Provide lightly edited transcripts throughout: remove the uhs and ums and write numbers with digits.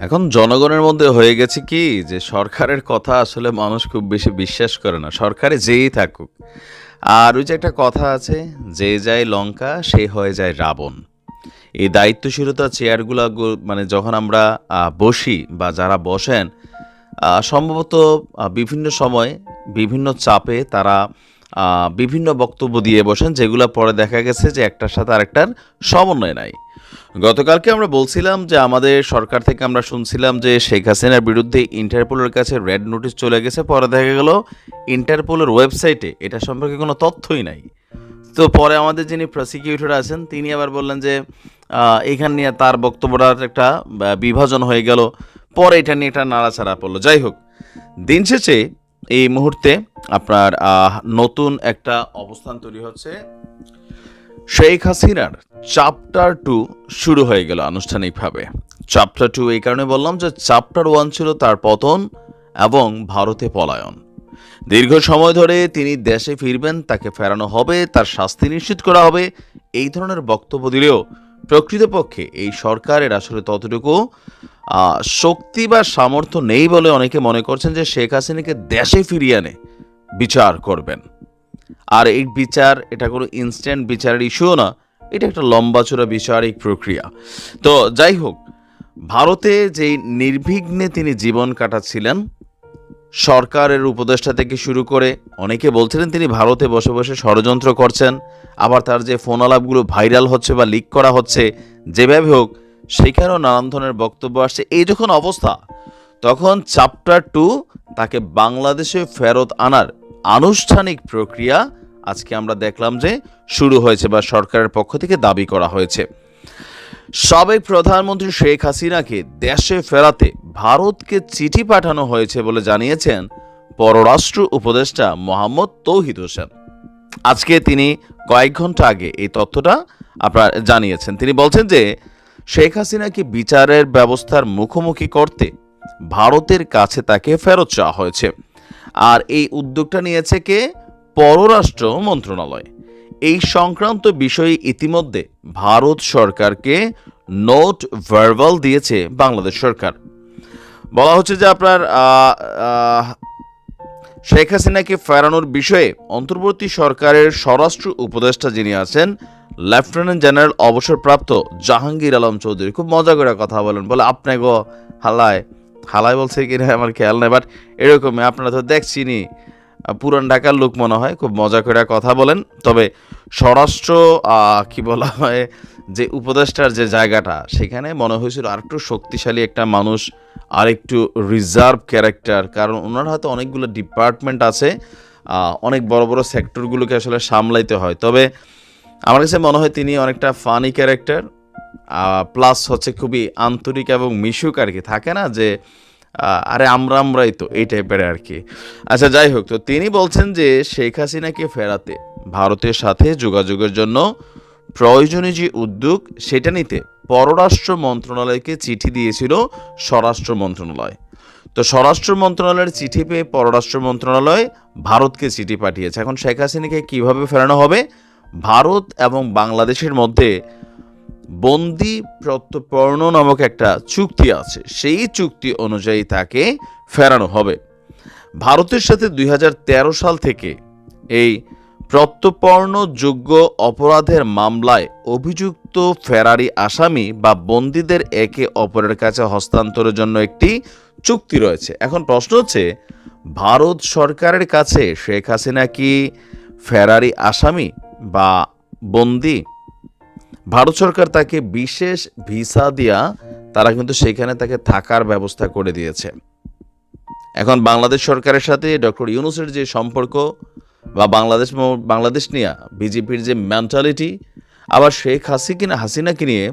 এখন জনগণের মধ্যে হয়ে গেছে কি যে সরকারের কথা আসলে মানুষ খুব বেশি বিশ্বাস করে না, সরকারে যেই থাকুক। আর ওই যে একটা কথা আছে, যে যায় লঙ্কা সে হয়ে যায় রাবণ। এই দায়িত্বশীলতা চেয়ারগুলা মানে যখন আমরা বসি বা যারা বসেন, সম্ভবত বিভিন্ন সময় বিভিন্ন চাপে তারা বিভিন্ন বক্তব্য দিয়ে বসেন, যেগুলো পরে দেখা গেছে যে একটার সাথে আরেকটার সমন্বয় নাই। গতকালকে আমরা বলছিলাম যে আমাদের সরকার থেকে আমরা শুনছিলাম যে শেখ হাসিনার বিরুদ্ধে ইন্টারপোলের কাছে রেড নোটিশ চলে গেছে। পরে দেখা গেল ইন্টারপোলের ওয়েবসাইটে এটা সম্পর্কে কোনো তথ্যই নাই। তো পরে আমাদের যিনি প্রসিকিউটর আছেন তিনি আবার বললেন যে এখান নিয়ে তার বক্তব্যটার একটা বিভাজন হয়ে গেল। পরে এটা নিয়ে একটা নাড়াচাড়া পড়লো। যাই হোক, দিন শেষে এই মুহূর্তে আপনার নতুন একটা অবস্থান তৈরি হচ্ছে। শেখ হাসিনার চ্যাপ্টার 2 শুরু হয়ে গেল আনুষ্ঠানিকভাবে। চ্যাপ্টার 2 এই কারণে বললাম যে চ্যাপ্টার 1 ছিল তার পতন এবং ভারতে পলায়ন। দীর্ঘ সময় ধরে তিনি দেশে ফিরবেন, তাকে ফেরানো হবে, তার শাস্তি নিশ্চিত করা হবে, এই ধরনের বক্তব্য দিলেও প্রকৃতপক্ষে এই সরকারের আসলে ততটুকু শক্তি বা সামর্থ্য নেই বলে অনেকে মনে করছেন যে শেখ হাসিনাকে দেশে ফিরিয়ে আনে বিচার করবেন। আর এই বিচার এটা কোনো ইনস্ট্যান্ট বিচারের ইস্যুও না, এটা একটা লম্বাচড়া বিচারিক প্রক্রিয়া। তো যাই হোক, ভারতে যেই নির্বিঘ্নে তিনি জীবন কাটাচ্ছিলেন, সরকারের উপদেষ্টা থেকে শুরু করে অনেকে বলছিলেন তিনি ভারতে বসে বসে ষড়যন্ত্র করছেন। আবার তার যে ফোন আলাপগুলো ভাইরাল হচ্ছে বা লিক করা হচ্ছে, যেভাবে হোক সেখানেও নানান ধরনের বক্তব্য আসছে। এই যখন অবস্থা, তখন চ্যাপ্টার 2 তাকে বাংলাদেশে ফেরত আনার আনুষ্ঠানিক প্রক্রিয়া আজকে আমরা দেখলাম যে শুরু হয়েছে বা সরকারের পক্ষ থেকে দাবি করা হয়েছে। সাবেক প্রধানমন্ত্রী শেখ হাসিনাকে দেশে ফেরাতে ভারতকে চিঠি পাঠানো হয়েছে বলে জানিয়েছেন পররাষ্ট্র উপদেষ্টা মোহাম্মদ তৌহিদ হোসেন। আজকে তিনি কয়েক ঘন্টা আগে এই তথ্যটা আপনার জানিয়েছেন। তিনি বলছেন যে শেখ হাসিনাকে বিচারের ব্যবস্থার মুখোমুখি করতে ভারতের কাছে তাকে ফেরত চাওয়া হয়েছে। আর এই উদ্যোগটা নিয়েছে কে? পররাষ্ট্র মন্ত্রণালয়। এই সংক্রান্ত বিষয়ে ইতিমধ্যে ভারত সরকারকে নোট ভার্বাল দিয়েছে বাংলাদেশ সরকার। বলা হচ্ছে যে আপনার শেখ হাসিনাকে ফেরানোর বিষয়ে অন্তর্বর্তী সরকারের স্বরাষ্ট্র উপদেষ্টা যিনি আছেন লেফটেন্যান্ট জেনারেল অবসরপ্রাপ্ত জাহাঙ্গীর আলম চৌধুরী খুব মজা করে কথা বলেন। বলে আপনি গো হালায় হালায় বলছে কিনা আমার খেয়াল নেই, বাট এরকমই, আপনারা তো দেখছিনি, পুরান ঢাকার লোক মনে হয়, খুব মজা করে কথা বলেন। তবে স্বরাষ্ট্র কি বলা হয় যে উপদেষ্টার যে জায়গাটা, সেখানে মনে হয়েছিল আরেকটু শক্তিশালী একটা মানুষ, আরেকটু রিজার্ভ ক্যারেক্টার, কারণ ওনার হাতে অনেকগুলো ডিপার্টমেন্ট আছে, অনেক বড় বড় সেক্টরগুলোকে আসলে সামলাইতে হয়। তবে আমার কাছে মনে হয় তিনি অনেকটা ফানি ক্যারেক্টার, প্লাস হচ্ছে খুবই আন্তরিক এবং মিশুক আর কি, থাকে না যে আরে আমরাই তো, এই টাইপের আর কি। আচ্ছা যাই হোক, তো তিনি বলছেন যে শেখ হাসিনাকে ফেরাতে ভারতের সাথে যোগাযোগের জন্য প্রয়োজনীয় যে উদ্যোগ সেটা নিতে পররাষ্ট্র মন্ত্রণালয়কে চিঠি দিয়েছিল স্বরাষ্ট্র মন্ত্রণালয়। তো স্বরাষ্ট্র মন্ত্রণালয়ের চিঠি পেয়ে পররাষ্ট্র মন্ত্রণালয় ভারতকে চিঠি পাঠিয়েছে। এখন শেখ হাসিনাকে কীভাবে ফেরানো হবে? ভারত এবং বাংলাদেশের মধ্যে বন্দি প্রত্যর্পণ নামক একটা চুক্তি আছে, সেই চুক্তি অনুযায়ী তাকে ফেরানো হবে। ভারতের সাথে 2013 সাল থেকে এই প্রত্যর্পণযোগ্য অপরাধের মামলায় অভিযুক্ত ফেরারি আসামি বা বন্দীদের একে অপরের কাছে হস্তান্তরের জন্য একটি চুক্তি রয়েছে। এখন প্রশ্ন হচ্ছে, ভারত সরকারের কাছে শেখ হাসিনা কি ফেরারি আসামি বা বন্দী? ভারত সরকার তাকে বিশেষ ভিসা দিয়া তারা কিন্তু সেখানে তাকে থাকার ব্যবস্থা করে দিয়েছে। এখন বাংলাদেশ সরকারের সাথে ডক্টর ইউনূসের যে সম্পর্ক বা বাংলাদেশ নিয়ে বিজেপির যে মেন্টালিটি, আবার শেখ হাসিনাকে নিয়ে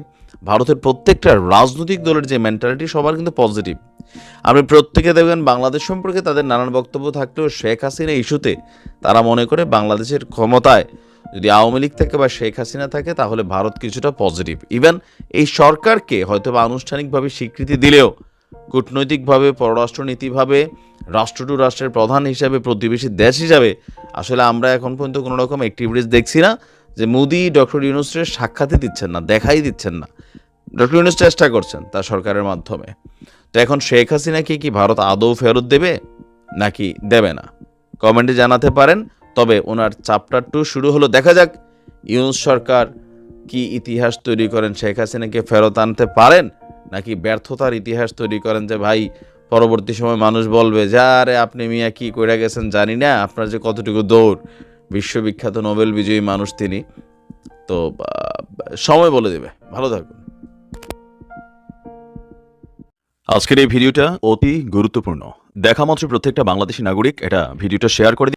ভারতের প্রত্যেকটা রাজনৈতিক দলের যে মেন্টালিটি, সবার কিন্তু পজিটিভ। আপনি প্রত্যেকে দেখবেন বাংলাদেশ সম্পর্কে তাদের নানান বক্তব্য থাকলেও শেখ হাসিনা ইস্যুতে তারা মনে করে বাংলাদেশের ক্ষমতায় যদি আওয়ামী লীগ থাকে বা শেখ হাসিনা থাকে তাহলে ভারত কিছুটা পজিটিভ। ইভেন এই সরকারকে হয়তো বা আনুষ্ঠানিকভাবে স্বীকৃতি দিলেও কূটনৈতিকভাবে, পররাষ্ট্রনীতিভাবে, রাষ্ট্র টু রাষ্ট্রের প্রধান হিসাবে, প্রতিবেশী দেশ হিসাবে আসলে আমরা এখন পর্যন্ত কোনো রকম অ্যাক্টিভিটিস দেখছি না যে মোদি ডক্টর ইউনূসের সাক্ষাৎই দিচ্ছেন না, দেখাই দিচ্ছেন না। ডক্টর ইউনূস চেষ্টা করছেন তার সরকারের মাধ্যমে। তো এখন শেখ হাসিনাকে কি ভারত আদৌ ফেরত দেবে নাকি দেবে না, কমেন্টে জানাতে পারেন। তবে ওনার চ্যাপ্টার 2 শুরু হলো, দেখা যাক ইউনূস সরকার কি ইতিহাস তৈরি করেন, শেখ হাসিনাকে ফেরত আনতে পারেন নাকি ব্যর্থতার ইতিহাস তৈরি করেন, যে ভাই পরবর্তী সময় মানুষ বলবে যে আরে আপনি মিয়া কি করে গেছেন জানি না, আপনার যে কতটুকু দৌড়, বিশ্ববিখ্যাত নোবেল বিজয়ী মানুষ তিনি। তো সময় বলে দেবে। ভালো থাকুন। আজকের এই ভিডিওটা অতি গুরুত্বপূর্ণ, দেখা মাত্র প্রত্যেকটা বাংলাদেশি নাগরিক এটা ভিডিওটা শেয়ার করে